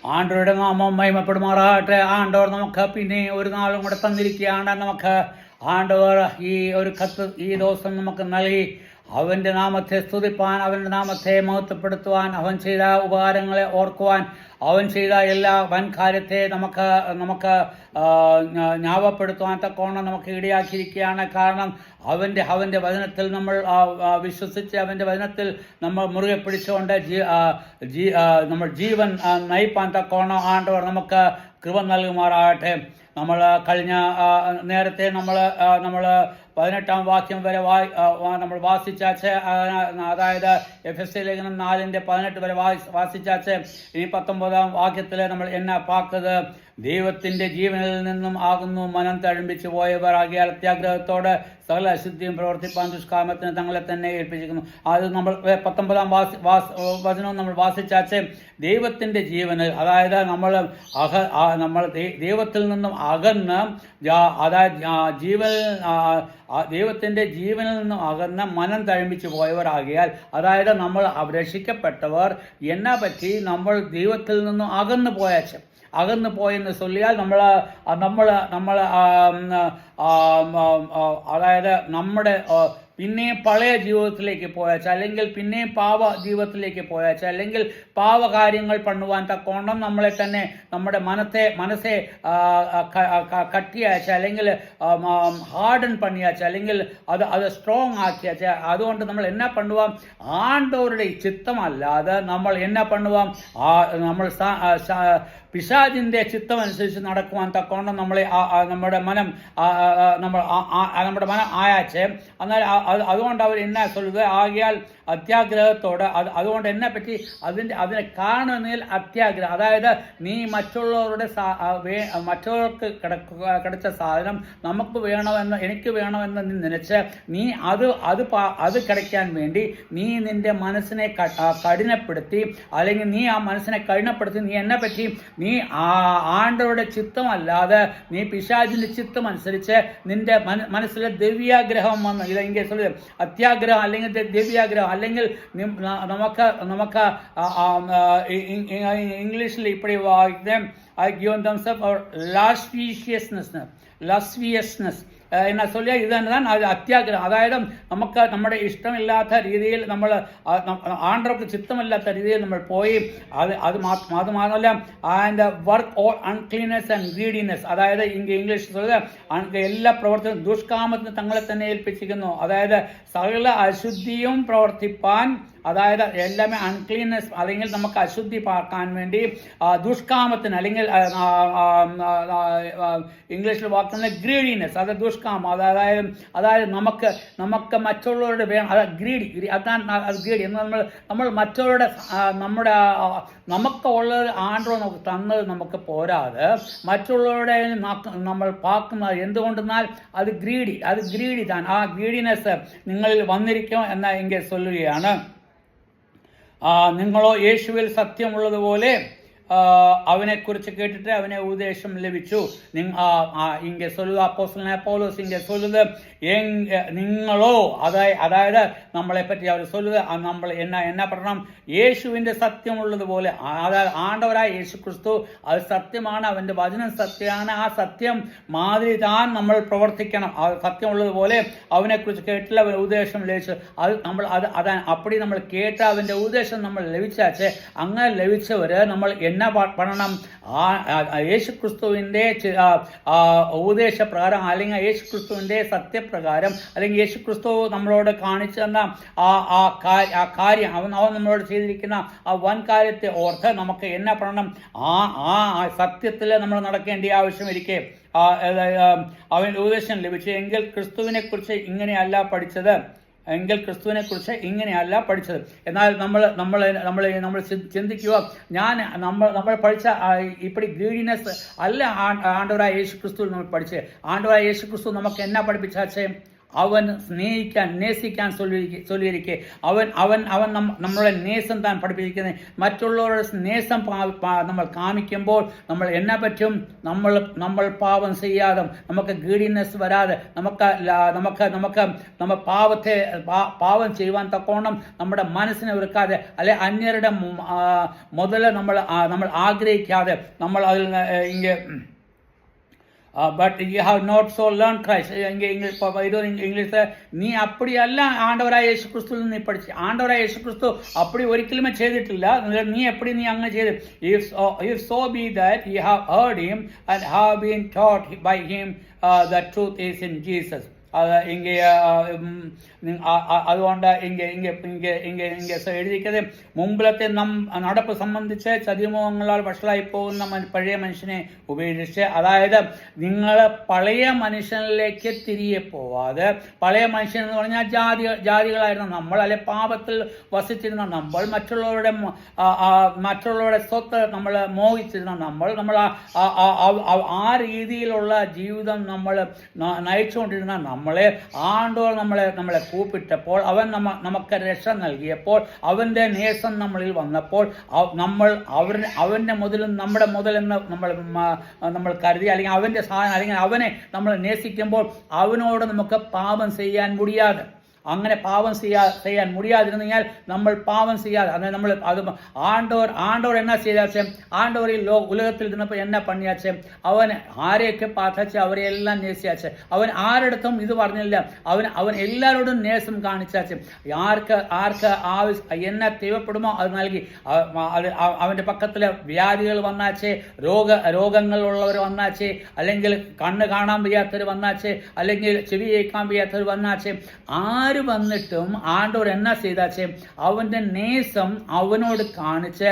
ആണ്ടവരുടെ നാമം മഹിമപ്പെടുമാറാകട്ടെ. ആണ്ടവർ നമുക്ക് പിന്നെ ഒരു നാളും കൂടെ തന്നിരിക്കുകയാണ്. നമുക്ക് ആണ്ടവർ ഈ ഒരു കത്ത് ഈ ദിവസം നമുക്ക് നൽകി അവൻ്റെ നാമത്തെ സ്തുതിപ്പാൻ, അവൻ്റെ നാമത്തെ മഹത്വപ്പെടുത്തുവാൻ, അവൻ ചെയ്ത ഉപകാരങ്ങളെ ഓർക്കുവാൻ, അവൻ ചെയ്ത എല്ലാ വൻകാര്യത്തെ നമുക്ക് ஞாபகപ്പെടുത്തുവാൻ തക്കവണ്ണം നമുക്ക് ഇടയാക്കിയിരിക്കുകയാണ്. കാരണം അവൻ്റെ വചനത്തിൽ നമ്മൾ വിശ്വസിച്ച് അവൻ്റെ വചനത്തിൽ നമ്മൾ മുറുകെ പിടിച്ചുകൊണ്ട് നമ്മൾ ജീവൻ നയിപ്പാൻ തക്കവണ്ണം ആണ്ടവർ നമുക്ക് കൃപ നൽകുമാറാകട്ടെ. നമ്മൾ കഴിഞ്ഞ നേരത്തെ നമ്മൾ 18-ാം വാക്യം വരെ നമ്മൾ വാസിച്ചാച്ച്, അതായത് എഫെസ്യ ലേഖനം 4:18 വരെ വാസിച്ചാച്ച്. ഇനി 19-ാം വാക്യത്തിൽ നമ്മൾ എന്നാ പാക്കത്? ദൈവത്തിൻ്റെ ജീവനിൽ നിന്നും ആകുന്നു മനം തഴമ്പിച്ചു പോയവർ ആകിയാൽ അത്യാഗ്രഹത്തോട് സകല അശുദ്ധിയും പ്രവർത്തിപ്പാൻ ദുഷ്കാമത്തിന് തങ്ങളെ തന്നെ ഏൽപ്പിച്ചിരിക്കുന്നു. അത് നമ്മൾ 19-ാം വചനവും നമ്മൾ വാസിച്ചാച്ച്. ദൈവത്തിൻ്റെ ജീവനിൽ, അതായത് നമ്മൾ ദൈവത്തിൽ നിന്നും അകന്ന്, അതായത് ദൈവത്തിൻ്റെ ജീവനിൽ നിന്നും അകന്ന് മനം തഴമ്പിച്ചു പോയവരാകിയാൽ, അതായത് നമ്മൾ രക്ഷിക്കപ്പെട്ടവർ എന്നാ പറ്റി? നമ്മൾ ദൈവത്തിൽ നിന്നും അകന്നു പോയെന്ന് ചൊല്ലിയാൽ നമ്മൾ അതായത് നമ്മുടെ പിന്നെയും പഴയ ജീവിതത്തിലേക്ക് പോയാച്ച, അല്ലെങ്കിൽ പിന്നെയും പാവ ജീവിതത്തിലേക്ക് പോയാച്ച, അല്ലെങ്കിൽ പാവകാര്യങ്ങൾ പണുവാൻ തക്കോണം നമ്മളെ തന്നെ നമ്മുടെ മനസ്സെ കട്ടിയാച്ച, അല്ലെങ്കിൽ ഹാർഡൻ പണിയാച്ച, അല്ലെങ്കിൽ അത് സ്ട്രോങ് ആക്കിയാച്ച. അതുകൊണ്ട് നമ്മൾ എന്നാ പണുവാം? ആണ്ടവരുടെ ചിത്തമല്ലാതെ നമ്മൾ എന്നാ പണുവാം? നമ്മൾ പിശാചിന്റെ ചിത്തം അനുസരിച്ച് നടക്കുവാൻ തക്കോണം നമ്മളെ നമ്മുടെ മനം ആയാച്ചേ. എന്നാൽ അതുകൊണ്ട് അവർ എന്നാ ചൊല്ലുക? ആകിയാൽ അത്യാഗ്രഹത്തോടെ, അതുകൊണ്ട് എന്നെ പറ്റി അതിനെ കാണുന്നതിൽ അത്യാഗ്രഹം, അതായത് നീ മറ്റുള്ളവർക്ക് കിടച്ച സാധനം എനിക്ക് വേണമെന്ന് നീ നനച്ച് നീ അത് കിടക്കാൻ വേണ്ടി നീ നിന്റെ മനസ്സിനെ കഠിനപ്പെടുത്തി, അല്ലെങ്കിൽ നീ ആ മനസ്സിനെ കഠിനപ്പെടുത്തി നീ എന്നെ പറ്റി നീ ആണ്ടവരുടെ ചിത്തമല്ലാതെ നീ പിശാചിന്റെ ചിത്തം അനുസരിച്ച് നിന്റെ മനസ്സിലെ ദിവ്യാഗ്രഹം വന്ന്, ഇതെങ്കിൽ അത്യാഗ്രഹം അല്ലെങ്കിൽ ദിവ്യാഗ്രഹം, അല്ലെങ്കിൽ നമുക്ക് ഇംഗ്ലീഷിൽ ഇപ്പടി given themselves or lasciviousness എന്നാ ചൊല്ലിയ ഇത് തന്നെതാണ് അത് അത്യാഗ്രഹം. അതായത് നമുക്ക് നമ്മുടെ ഇഷ്ടമില്ലാത്ത രീതിയിൽ നമ്മൾ ആണ്ടവർക്ക് ചിത്തമില്ലാത്ത രീതിയിൽ നമ്മൾ പോയി അത് മാത്രമല്ല and work all uncleanness and greediness, അതായത് ഇംഗ്ലീഷ് എല്ലാ പ്രവർത്തനവും ദുഷ്കാമത്തിന് തങ്ങളെ തന്നെ ഏൽപ്പിച്ചിരിക്കുന്നു. അതായത് സകല അശുദ്ധിയും പ്രവർത്തിപ്പാൻ, അതായത് എല്ലാമേ അൺക്ലീൻനെസ് അല്ലെങ്കിൽ നമുക്ക് അശുദ്ധി പാക്കാൻ വേണ്ടി ദുഷ്കാമത്തിന്, അല്ലെങ്കിൽ ഇംഗ്ലീഷിൽ വാക്കുന്ന ഗ്രീഡിനെസ്, അത് ദുഷ്കാമം, അതായത് നമുക്ക് മറ്റുള്ളവരുടെ വേണം, അത് അതാണ് ഗ്രീഡി എന്ന് നമ്മൾ മറ്റുള്ളവരുടെ നമുക്ക് ഉള്ളത് ആണ്ടോ നമുക്ക് തന്നത് നമുക്ക് പോരാതെ മറ്റുള്ളവരുടെ നമ്മൾ പാക്കുന്നത് എന്തുകൊണ്ടെന്നാൽ അത് ഗ്രീഡി താൻ. ആ ഗ്രീഡിനെസ് നിങ്ങളിൽ വന്നിരിക്കും എന്ന് എങ്കിൽ ചൊല്ലുകയാണ്. നിങ്ങളോ യേശുവിൽ സത്യമുള്ളതുപോലെ அவனைக்குறித்து கேட்டுட்டு அவனை உபதேசம் லഭിച്ചു. இங்கே சொல்லுது அப்போஸ்தலனாയ പൗലോസ് இங்கே சொல்லுது നിങ്ങളോ, അതായത് നമ്മളെ പറ്റി അവർ சொல்லுது നമ്മൾ என்ன பண்ணണം? യേശുവിൻ്റെ സത്യമുള്ളതുപോലെ, അതായത് ആണ്ടവരായ യേശു ക്രിസ്തു അത് സത്യമാണ്, അവൻ്റെ വചനം സത്യമാണ്. ആ സത്യം മാതിരി താൻ നമ്മൾ പ്രവർത്തിക്കണം. സത്യമുള്ളതുപോലെ അവനെക്കുറിച്ച് കേട്ടില്ല, അവൻ ഉപദേശം ലഭിച്ചു. അതാണ് അപ്പടി നമ്മൾ കേട്ട അവൻ്റെ ഉപദേശം നമ്മൾ ലഭിച്ചാച്ചേ. അങ്ങനെ ലഭിച്ചവര് നമ്മൾ എന്നാ பண்ணണം? യേശു ക്രിസ്തുവിൻ്റെ ഉപദേശപ്രകാരം, അല്ലെങ്കിൽ യേശു ക്രിസ്തുവിൻ്റെ സത്യപ്രകാരം, അല്ലെങ്കിൽ യേശു ക്രിസ്തു നമ്മളോട് കാണിച്ചു തന്ന ആ കാര്യം, അവൻ നമ്മളോട് ചെയ്തിരിക്കുന്ന ആ വൻ കാര്യത്തെ ഓർത്ത് നമുക്ക് എന്നാ പറയണം? ആ സത്യത്തിൽ നമ്മൾ നടക്കേണ്ട ആവശ്യമിരിക്കെ അവൻ ഉപദേശം ലഭിച്ചു. എങ്കിൽ ക്രിസ്തുവിനെ കുറിച്ച് ഇങ്ങനെയല്ല പഠിച്ചത്. എന്നാൽ നമ്മൾ ചിന്തിക്കുക, നമ്മൾ പഠിച്ച ഇപ്പടി ഗ്രീഡിനെസ് അല്ല ആണ്ടവരായ യേശു ക്രിസ്തു നമ്മൾ പഠിച്ചത്. ആണ്ടവരായ യേശു ക്രിസ്തു നമുക്ക് എന്നാ പഠിപ്പിച്ചാച്ചേ? അവൻ നേസിക്കാൻ ചൊല്ലിയിരിക്കെ അവൻ നമ്മളെ നേസം താൻ പഠിപ്പിച്ചിരിക്കുന്നത്. മറ്റുള്ളവരുടെ നേസം നമ്മൾ കാണിക്കുമ്പോൾ നമ്മൾ എന്നെ പറ്റും, നമ്മൾ പാപം ചെയ്യാതെ, നമുക്ക് ഗീഡിനെസ് വരാതെ, നമ്മൾ പാപം ചെയ്യുവാൻ തക്കോണം നമ്മുടെ മനസ്സിനെ ഒരുക്കാതെ, അല്ലെ അന്യരുടെ മുതല് നമ്മൾ ആഗ്രഹിക്കാതെ, നമ്മൾ അതിൽ but you have not so learned Christ. English നീ അപ്പടിയല്ല ആണ്ടവരായ യേശു ക്രിസ്തുവിൽ നീ പഠിച്ചു. ആണ്ടവരായ യേശു ക്രിസ്തു അപ്പടി ഒരിക്കലുമേ ചെയ്തിട്ടില്ല. നീ അങ്ങനെ ചെയ്ത്, if so be that you have heard him and have been taught by him the truth is in Jesus. അതുകൊണ്ട് എഴുതിയിരിക്കുന്നത്, മുമ്പിലത്തെ നടപ്പ് സംബന്ധിച്ച് ചതിമോഹങ്ങളാൽ വഷളായി പോകുന്ന പഴയ മനുഷ്യനെ ഉപേക്ഷിച്ച്, അതായത് നിങ്ങൾ പഴയ മനുഷ്യനിലേക്ക് തിരികെ പോവാതെ, പഴയ മനുഷ്യൻ എന്ന് പറഞ്ഞാൽ ജാതികളായിരുന്ന നമ്മൾ, അല്ലെ പാപത്തിൽ വസിച്ചിരുന്ന നമ്മൾ, മറ്റുള്ളവരുടെ സ്വത്ത് നമ്മൾ മോഹിച്ചിരുന്ന നമ്മൾ ആ രീതിയിലുള്ള ജീവിതം നമ്മൾ നയിച്ചുകൊണ്ടിരുന്ന നമ്മളെ ആണ്ടോർ നമ്മളെ കൂപ്പിട്ടപ്പോൾ, അവൻ നമുക്ക് രക്ഷ നൽകിയപ്പോൾ, അവൻ്റെ നേസം നമ്മളിൽ വന്നപ്പോൾ, അവൻ്റെ മുതലും നമ്മുടെ മുതലെന്ന് നമ്മൾ കരുതി, അല്ലെങ്കിൽ അവൻ്റെ സാധനം, അല്ലെങ്കിൽ അവനെ നമ്മൾ നേസിക്കുമ്പോൾ അവനോട് നമുക്ക് പാപം ചെയ്യാൻ മുടിയാതെ, അങ്ങനെ പാപം ചെയ്യാൻ മുടിയാതിരുന്നു കഴിഞ്ഞാൽ നമ്മൾ പാപം ചെയ്യാതെ, അതായത് നമ്മൾ അത് ആണ്ടോർ എന്നാ ചെയ്താച്ചേ, ആണ്ടോർ ഈ ഉലകത്തിൽ ഇരുന്നപ്പോൾ എന്നാ പണിയാച്ചേ, അവൻ ആരെയൊക്കെ പാർത്തച്ച് അവരെയെല്ലാം നേസിയാച്ചേ, അവൻ ആരിടത്തും ഇത് പറഞ്ഞില്ല, അവൻ എല്ലാവരോടും നേസം കാണിച്ചാച്ചേ, ആർക്ക് എന്നെ തീവപ്പെടുമോ അത് നൽകി, അവൻ്റെ പക്കത്തിലെ വ്യാധികൾ വന്നാച്ചേ, രോഗങ്ങളുള്ളവർ വന്നാച്ചേ, അല്ലെങ്കിൽ കണ്ണ് കാണാൻ വയ്യാത്തവർ വന്നാച്ചേ, അല്ലെങ്കിൽ ചെവി കേൾക്കാൻ വയ്യാത്തവർ വന്നാച്ചേ, ആര് വന്നിട്ടും ആണ്ടവർ എന്നാ ചെയ്താച്ചേ, അവന്റെ നേസം അവനോട് കാണിച്ച്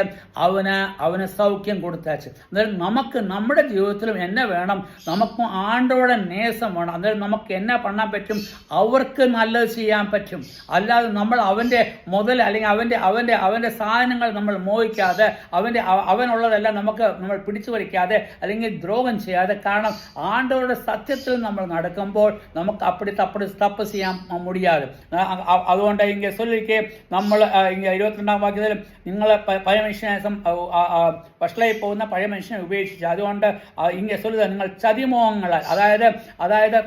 അവന് സൗഖ്യം കൊടുത്താച്ച്. അന്നേരം നമുക്ക് നമ്മുടെ ജീവിതത്തിലും എന്നെ വേണം, നമുക്ക് ആണ്ടവരുടെ നേസം വേണം. അന്നേരം നമുക്ക് എന്നാ പണ്ണാൻ പറ്റും, അവർക്ക് നല്ലത് ചെയ്യാൻ പറ്റും. അല്ലാതെ നമ്മൾ അവന്റെ മുതൽ, അല്ലെങ്കിൽ അവന്റെ സാധനങ്ങൾ നമ്മൾ മോഹിക്കാതെ, അവനുള്ളതെല്ലാം നമ്മൾ പിടിച്ചു പറിക്കാതെ, അല്ലെങ്കിൽ ദ്രോഹം ചെയ്യാതെ. കാരണം ആണ്ടവരുടെ സത്യത്തിൽ നമ്മൾ നടക്കുമ്പോൾ നമുക്ക് അപ്പടി തപ്പ് ചെയ്യാൻ മുടിയാതെ. അതുകൊണ്ട് ഇങ്ങനെ ചൊല്ലിക്കെ നമ്മൾ 22-ാം വാക്യത്തിൽ, നിങ്ങൾ പഴയ മനുഷ്യനെ വഷളായി പോകുന്ന പഴയ മനുഷ്യനെ ഉപേക്ഷിച്ച്, അതുകൊണ്ട് ഇങ്ങനെ ചൊല്ലുക, നിങ്ങൾ ചതിമോഹങ്ങളാൽ, അതായത്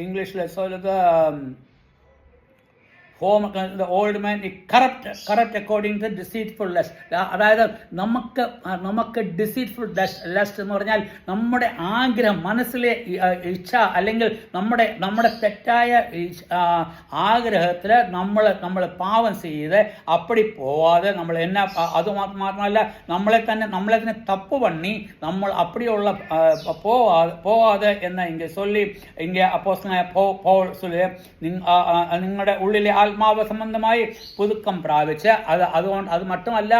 ഇംഗ്ലീഷിൽ ചൊല്ലുക, the old man is corrupt according to deceitful lust. അതായത് നമുക്ക് ഡിസീറ്റ്ഫുൾ ലസ്റ്റ് എന്ന് പറഞ്ഞാൽ നമ്മുടെ ആഗ്രഹം, മനസ്സിലെ ഇച്ഛ, അല്ലെങ്കിൽ നമ്മുടെ തെറ്റായ ആഗ്രഹത്തിൽ നമ്മൾ പാവം ചെയ്ത് അപ്പടി പോവാതെ, നമ്മൾ അത് മാത്രമല്ല നമ്മളെ തന്നെ തപ്പ് പണി നമ്മൾ അപ്പടിയുള്ള പോവാതെ എന്ന് ഇങ്ങനെ ചൊല്ലി, ഇങ്ങനെ അപ്പോസ്തലനായ പൗൽ ചൊല്ലി, നിങ്ങളുടെ ഉള്ളിലെ ആത്മാവ് സംബന്ധമായി പുതുക്കം പ്രാപിച്ച്, അതുകൊണ്ട് അത് മറ്റുമല്ല,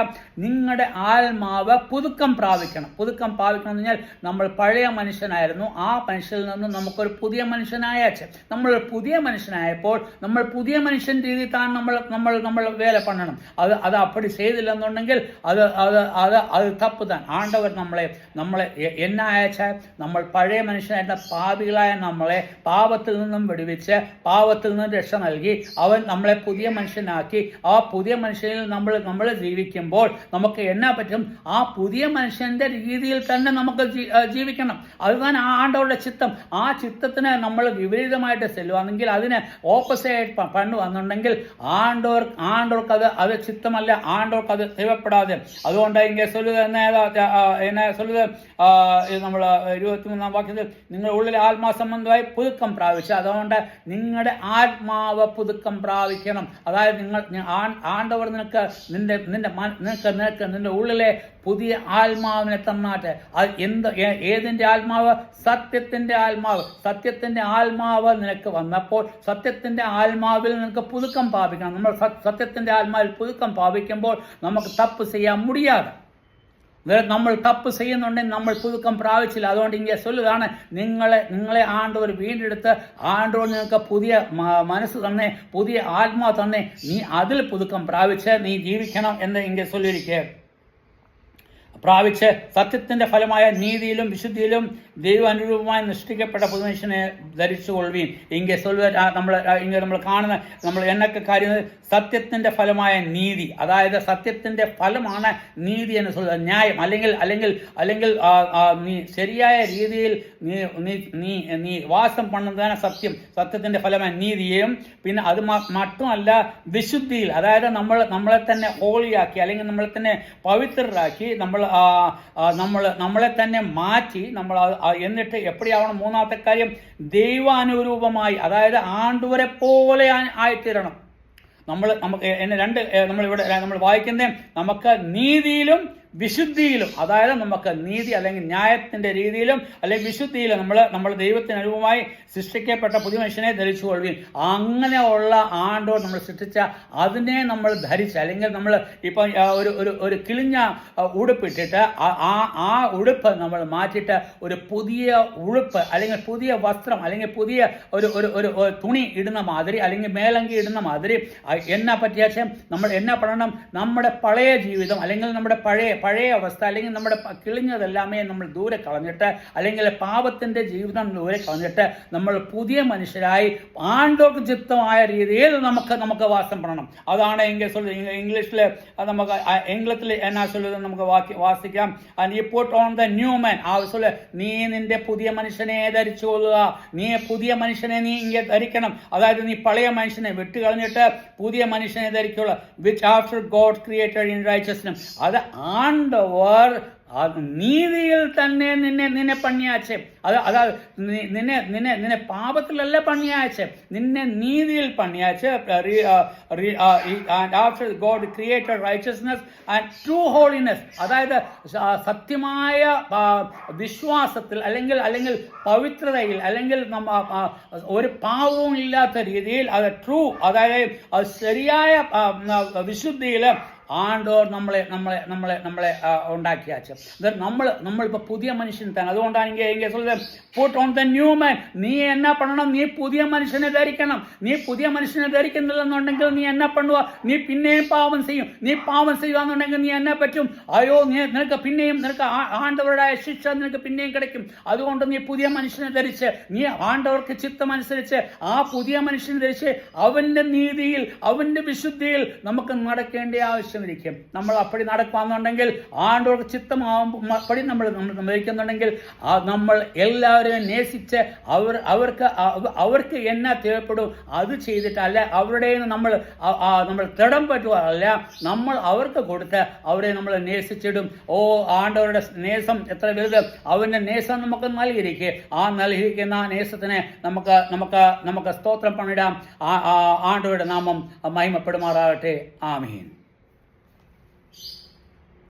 നിങ്ങളുടെ ആത്മാവ് പുതുക്കം പ്രാപിക്കണം എന്ന് പറഞ്ഞാൽ, നമ്മൾ പഴയ മനുഷ്യനായിരുന്നു, ആ മനുഷ്യനിൽ നിന്ന് നമുക്കൊരു പുതിയ മനുഷ്യനായച്ച്, നമ്മൾ പുതിയ മനുഷ്യനായപ്പോൾ നമ്മൾ പുതിയ മനുഷ്യൻ രീതിയിൽ താൻ നമ്മൾ വേല പണ്ണണം. അത് അപ്പടി ചെയ്തില്ലെന്നുണ്ടെങ്കിൽ അത് തപ്പ് താൻ. ആണ്ടവർ നമ്മളെ എന്നാ അയച്ചാൽ, നമ്മൾ പഴയ മനുഷ്യനായിരുന്ന പാപികളായ നമ്മളെ പാപത്തിൽ നിന്നും വെടിവെച്ച് പാപത്തിൽ നിന്നും രക്ഷ നൽകി അവൻ നമ്മളെ പുതിയ മനുഷ്യനാക്കി. ആ പുതിയ മനുഷ്യനിൽ നമ്മൾ ജീവിക്കുമ്പോൾ നമുക്ക് എന്നാ പറ്റും, ആ പുതിയ മനുഷ്യന്റെ രീതിയിൽ തന്നെ നമുക്ക് ജീവിക്കണം. അതുതാണ് ആണ്ടവരുടെ ചിത്തം. ആ ചിത്തത്തിന് നമ്മൾ വിപരീതമായിട്ട് ചെല്ലുവാണെങ്കിൽ, അതിന് ഓപ്പോസിറ്റ് പണ്ട് വന്നുണ്ടെങ്കിൽ ആണ്ടവർക്ക് അത് ചിത്തമല്ല, ആണ്ടവർക്ക് അത് ദൈവപ്പെടാതെ. അതുകൊണ്ട് ഇങ്ങനെ ചൊല്ലുക എന്നെ ചൊല്ലുക, നമ്മൾ 23-ാം വാക്യത്തിൽ, നിങ്ങളുടെ ഉള്ളിൽ ആത്മാ സംബന്ധമായി പുതുക്കം പ്രാപിച്ചു. അതുകൊണ്ട് നിങ്ങളുടെ ആത്മാവ് പുതുക്കം പ്രാപിക്കണം. അതായത് ആണ്ടവർ നിനക്ക് നിന്റെ ഉള്ളിലെ പുതിയ ആത്മാവിനെ തന്നാട്ടെ. അത് ഏതിൻ്റെ ആത്മാവ്? സത്യത്തിന്റെ ആത്മാവ് നിനക്ക് വന്നപ്പോൾ സത്യത്തിന്റെ ആത്മാവിൽ നിനക്ക് പുതുക്കം പ്രാപിക്കണം. നമ്മൾ സത്യത്തിന്റെ ആത്മാവിൽ പുതുക്കം പ്രാപിക്കുമ്പോൾ നമുക്ക് തപ്പ് ചെയ്യാൻ മുടിയാതെ. നമ്മൾ തപ്പ് ചെയ്യുന്നുണ്ടെങ്കിൽ നമ്മൾ പുതുക്കം പ്രാപിച്ചില്ല. അതുകൊണ്ട് ഇങ്ങനെ ചൊല്ലുകയാണ്, നിങ്ങളെ ആണ്ടവർ വീണ്ടെടുത്ത് ആണ്ടവർ നിങ്ങൾക്ക് പുതിയ മനസ്സ് തന്നെ, പുതിയ ആത്മാവ് തന്നെ, നീ അതിൽ പുതുക്കം പ്രാപിച്ച് നീ ജീവിക്കണം എന്ന് ഇങ്ങനെ ചൊല്ലിയിരിക്കുക. പ്രാപിച്ച് സത്യത്തിന്റെ ഫലമായ നീതിയിലും വിശുദ്ധിയിലും ദൈവാനുരൂപമായി സൃഷ്ടിക്കപ്പെട്ട പുതുമനുഷ്യനെ ധരിച്ചുകൊള്ളുവീൻ. നമ്മൾ കാണുന്ന നമ്മൾ എന്നൊക്കെ കാര്യം സത്യത്തിന്റെ ഫലമായ നീതി, അതായത് സത്യത്തിന്റെ ഫലമാണ് നീതി എന്ന് சொல்லுന്നത്. ന്യായം അല്ലെങ്കിൽ നീ ശരിയായ രീതിയിൽ നീ വാസം പണ്ണതാണ് സത്യത്തിന്റെ ഫലമായ നീതിയെയും, പിന്നെ അത് മാത്രമല്ല വിശുദ്ധിയിൽ, അതായത് നമ്മളെ തന്നെ ഹോളിയാക്കി അല്ലെങ്കിൽ നമ്മളെ തന്നെ പവിത്രരാക്കി നമ്മളെ തന്നെ മാറ്റി എന്നിട്ട് എപ്പോഴാവണം? മൂന്നാമത്തെ കാര്യം, ദൈവാനുരൂപമായി, അതായത് ആണ്ടവരെ പോലെ ആയിത്തീരണം. നമ്മൾ വായിക്കുന്നത് നമുക്ക് നീതിയിലും വിശുദ്ധിയിലും, അതായത് നമുക്ക് നീതി അല്ലെങ്കിൽ ന്യായത്തിന്റെ രീതിയിലും അല്ലെങ്കിൽ വിശുദ്ധിയിലും നമ്മൾ ദൈവത്തിന് അനുരൂപമായി സൃഷ്ടിക്കപ്പെട്ട പുതിയ മനുഷ്യനെ ധരിച്ചുകൊള്ളുകയും, അങ്ങനെയുള്ള ആണ്ടോട് നമ്മൾ സൃഷ്ടിച്ച അതിനെ നമ്മൾ ധരിച്ച്, അല്ലെങ്കിൽ നമ്മൾ ഇപ്പം ഒരു കിളിഞ്ഞ ഉടുപ്പിട്ടിട്ട് ആ ഉടുപ്പ് നമ്മൾ മാറ്റിയിട്ട് ഒരു പുതിയ ഉടുപ്പ് അല്ലെങ്കിൽ പുതിയ വസ്ത്രം അല്ലെങ്കിൽ പുതിയ ഒരു തുണി ഇടുന്ന മാതിരി അല്ലെങ്കിൽ മേലങ്കി ഇടുന്ന മാതിരി എന്നാ പറ്റിയാച്ച നമ്മൾ എന്നാ പറയണം? നമ്മുടെ പഴയ ജീവിതം അല്ലെങ്കിൽ നമ്മുടെ പഴയ അവസ്ഥ അല്ലെങ്കിൽ നമ്മുടെ കിളിഞ്ഞതെല്ലാമേ നമ്മൾ ദൂരെ കളഞ്ഞിട്ട്, അല്ലെങ്കിൽ പാപത്തിന്റെ ജീവിതം ദൂരെ കളഞ്ഞിട്ട് നമ്മൾ പുതിയ മനുഷ്യരായി ആണ്ടോർക്ക് ചിത്തമായ രീതിയിൽ നമുക്ക് വാസം பண்ணணும். അതാണ് ഇംഗ്ലീഷിൽ എന്നാ ചൊല്ലുന്നത് നമുക്ക് വാസിക്കാം. നീ പുട്ട് ഓൺ ദ ന്യൂ മാൻ. നീ നിന്റെ പുതിയ മനുഷ്യനെ ധരിച്ചുകൊള്ളുക. നീ പുതിയ മനുഷ്യനെ നീ ഇങ്ങനെ ധരിക്കണം. അതായത് നീ പഴയ മനുഷ്യനെ വിട്ടുകളഞ്ഞിട്ട് പുതിയ മനുഷ്യനെ ധരിക്കുക. Which after God created in righteousness. അത് ആണ്ടവർ നീതിയിൽ തന്നെ നിന്നെ പണിയാച്ചേ. അതായത് നിന്നെ പാപത്തിലല്ല പണിയാച്ചേ, നിന്നെ നീതിയിൽ പണിയാച്ച്. After God created righteousness and true holiness. അതായത് സത്യമായ വിശ്വാസത്തിൽ അല്ലെങ്കിൽ പവിത്രതയിൽ അല്ലെങ്കിൽ ഒരു പാവവും ഇല്ലാത്ത രീതിയിൽ അത് ട്രൂ, അതായത് ശരിയായ വിശുദ്ധിയിൽ ആണ്ടോർ നമ്മളെ ഉണ്ടാക്കിയാച്ച. നമ്മളിപ്പോൾ പുതിയ മനുഷ്യൻ തന്നെ. അതുകൊണ്ടാണ് പുട്ട് ഓൺ ദ ന്യൂ മാൻ. നീ എന്നാ പണണം? നീ പുതിയ മനുഷ്യനെ ധരിക്കണം. നീ പുതിയ മനുഷ്യനെ ധരിക്കുന്നില്ലെന്നുണ്ടെങ്കിൽ നീ എന്നാ പണുക? നീ പിന്നെയും പാപം ചെയ്യും. നീ പാപം ചെയ്യുകയെന്നുണ്ടെങ്കിൽ നീ എന്നാ പറ്റും? അയ്യോ, നിനക്ക് ആണ്ടവരുടെ ശിക്ഷ നിനക്ക് പിന്നെയും കിടക്കും. അതുകൊണ്ട് നീ പുതിയ മനുഷ്യനെ ധരിച്ച്, നീ ആണ്ടവർക്ക് ചിത്തമനുസരിച്ച് ആ പുതിയ മനുഷ്യനെ ധരിച്ച് അവന്റെ നീതിയിൽ അവന്റെ വിശുദ്ധിയിൽ നമുക്ക് നടക്കേണ്ട ആവശ്യം. നമ്മൾ അപ്പടി നടക്കുകയെന്നുണ്ടെങ്കിൽ ആണ്ടവർക്ക് ചിത്തമാവുമ്പോൾ അപ്പടി നമ്മൾ നയിക്കുന്നുണ്ടെങ്കിൽ നമ്മൾ എല്ലാവരെയും നേസിച്ച് അവർക്ക് എന്നാ തേവപ്പെടും അത് ചെയ്തിട്ട് അല്ല അവരുടെ നമ്മൾ തിടം പറ്റുക അല്ല, നമ്മൾ അവർക്ക് കൊടുത്ത് അവരെ നമ്മൾ നേസിച്ചിടും. ആണ്ടവരുടെ നേസം എത്ര വലുത്! അവന്റെ നേസം നമുക്ക് നൽകിയിരിക്കെ ആ നൽകിയിരിക്കുന്ന നേസത്തിനെ നമുക്ക് സ്തോത്രം പണിടാം. ആണ്ടവരുടെ നാമം മഹിമപ്പെടുമാറാകട്ടെ. ആമീൻ.